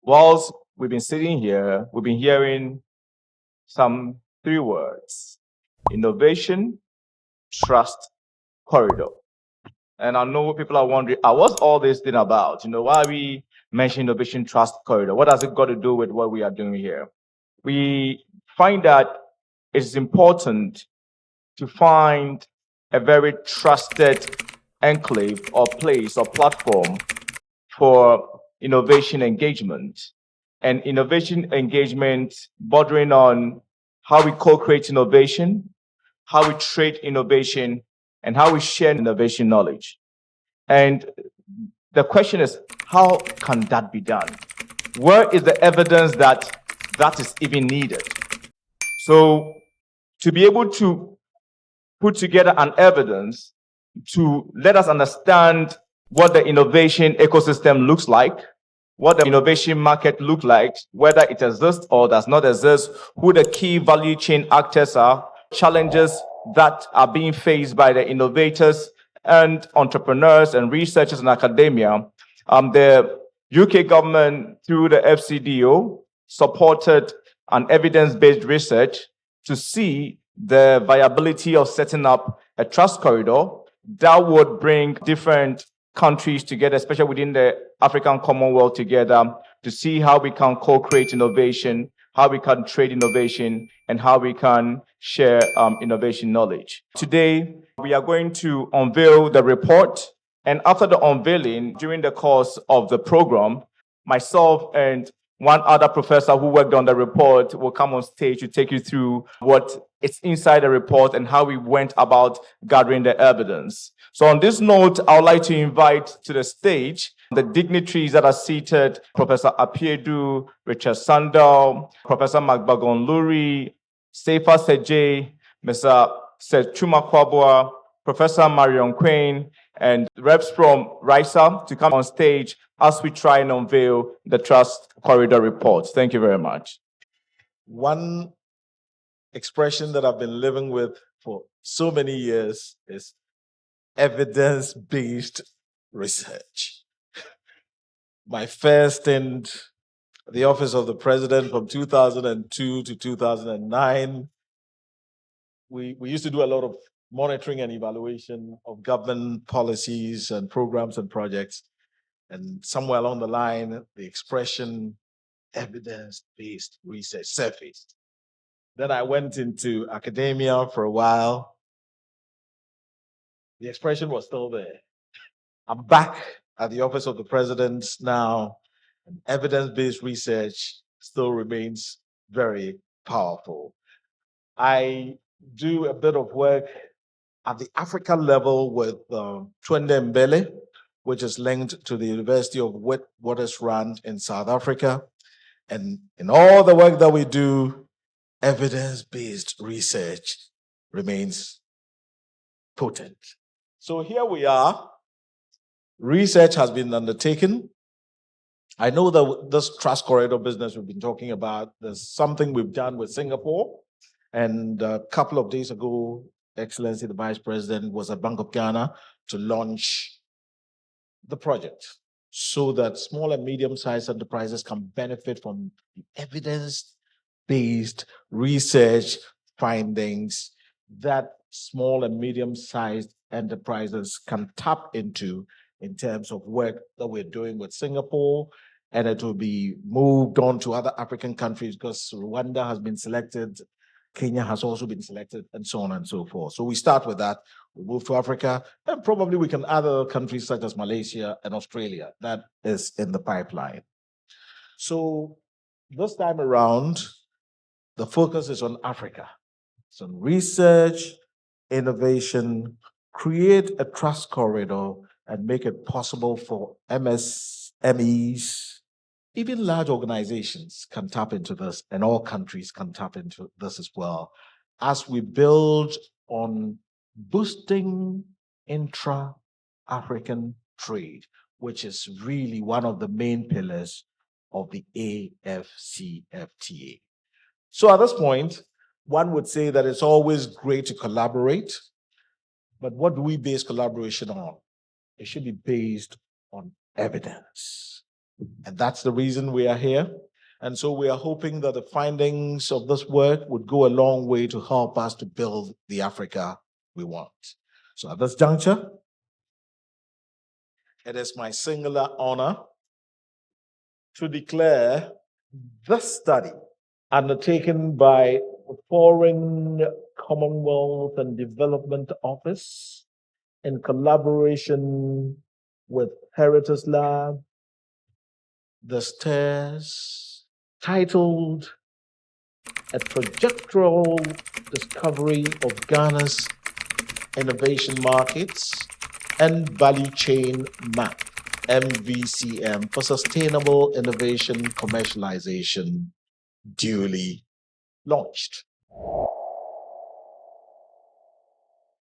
Whilst we've been sitting here, we've been hearing some three words: innovation, trust, corridor. And I know people are wondering, what's all this thing about? Why are we mentioning innovation, trust, corridor? What has it got to do with what we are doing here? We find that it's important to find a very trusted enclave or place or platform for innovation engagement. And innovation engagement bordering on how we co-create innovation, how we trade innovation, and how we share innovation knowledge. And the question is, how can that be done? Where is the evidence that that is even needed? So to be able to put together an evidence to let us understand what the innovation ecosystem looks like, what the innovation market looks like, whether it exists or does not exist, who the key value chain actors are, challenges that are being faced by the innovators and entrepreneurs and researchers in academia. The UK government, through the FCDO, supported an evidence-based research to see the viability of setting up a trust corridor that would bring different countries together, especially within the African Commonwealth together, to see how we can co-create innovation, how we can trade innovation, and how we can share innovation knowledge. Today, we are going to unveil the report. And after the unveiling, during the course of the program, myself and one other professor who worked on the report will come on stage to take you through what is inside the report and how we went about gathering the evidence. So on this note, I would like to invite to the stage the dignitaries that are seated: Professor Apiedu, Richard Sandal, Professor Magbagon Luri, Seifa Sejay, Mr. Chuma Kwabwa, Professor Marion Quain, and reps from RISA to come on stage as we try and unveil the Trust Corridor report. Thank you very much. One expression that I've been living with for so many years is evidence-based research. My first stint at the Office of the President from 2002 to 2009, we used to do a lot of monitoring and evaluation of government policies and programs and projects. And somewhere along the line, the expression evidence-based research surfaced. Then I went into academia for a while. The expression was still there. I'm back at the Office of the President now, and evidence-based research still remains very powerful. I do a bit of work at the Africa level with Twende Mbele, which is linked to the University of Witwatersrand in South Africa. And in all the work that we do, evidence-based research remains potent. So here we are. Research has been undertaken. I know that this Trust Corridor business we've been talking about, there's something we've done with Singapore. And a couple of days ago, Excellency, the Vice President was at Bank of Ghana to launch the project so that small and medium-sized enterprises can benefit from the evidence-based research findings that small and medium-sized enterprises can tap into in terms of work that we're doing with Singapore, and it will be moved on to other African countries because Rwanda has been selected, Kenya has also been selected, and so on and so forth. So we start with that, we move to Africa, and probably we can add other countries such as Malaysia and Australia. That is in the pipeline. So this time around, the focus is on Africa. It's on research, innovation, create a trust corridor, and make it possible for MSMEs, even large organizations can tap into this, and all countries can tap into this as well, as we build on boosting intra-African trade, which is really one of the main pillars of the AFCFTA. So at this point, one would say that it's always great to collaborate, but what do we base collaboration on? It should be based on evidence. And that's the reason we are here. And so we are hoping that the findings of this work would go a long way to help us to build the Africa we want. So at this juncture, it is my singular honor to declare this study undertaken by the Foreign Commonwealth and Development Office in collaboration with Heritage Lab, the stairs, titled A Trajectory Discovery of Ghana's Innovation Markets and Value Chain Map, IMVCM, for Sustainable Innovation Commercialization, duly launched.